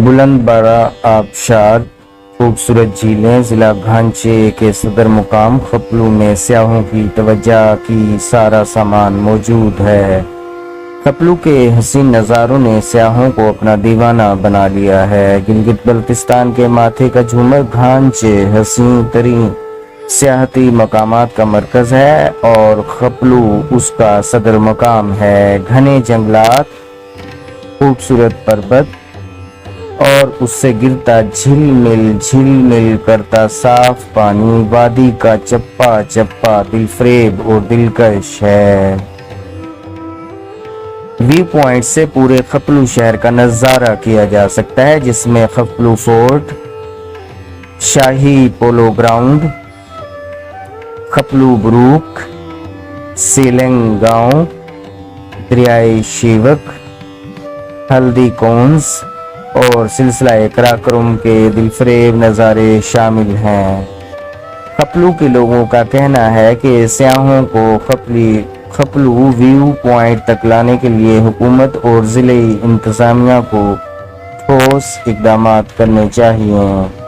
بلند بڑا آبشار، خوبصورت جھیلیں، ضلع گھانچے کے صدر مقام خپلو میں سیاحوں کی توجہ کی سارا سامان موجود ہے۔ خپلو کے حسین نظاروں نے سیاحوں کو اپنا دیوانہ بنا لیا ہے۔ گلگت بلتستان کے ماتھے کا جھومر گھانچے حسین ترین سیاحتی مقامات کا مرکز ہے اور خپلو اس کا صدر مقام ہے۔ گھنے جنگلات، خوبصورت پربت اور اس سے گرتا جھل مل کرتا صاف پانی، وادی کا چپا چپا دلفریب اور دلکش ہے۔ ویو پوائنٹ سے پورے خپلو شہر کا نظارہ کیا جا سکتا ہے، جس میں خپلو فورٹ، شاہی polo ground, Khaplu Brook, selling گاؤں، دریائے شیوک، ہلدی کونز اور سلسلہ قراقرم کے دلفریب نظارے شامل ہیں۔ خپلو کے لوگوں کا کہنا ہے کہ سیاحوں کو خپلو ویو پوائنٹ تک لانے کے لیے حکومت اور ضلعی انتظامیہ کو ٹھوس اقدامات کرنے چاہیے۔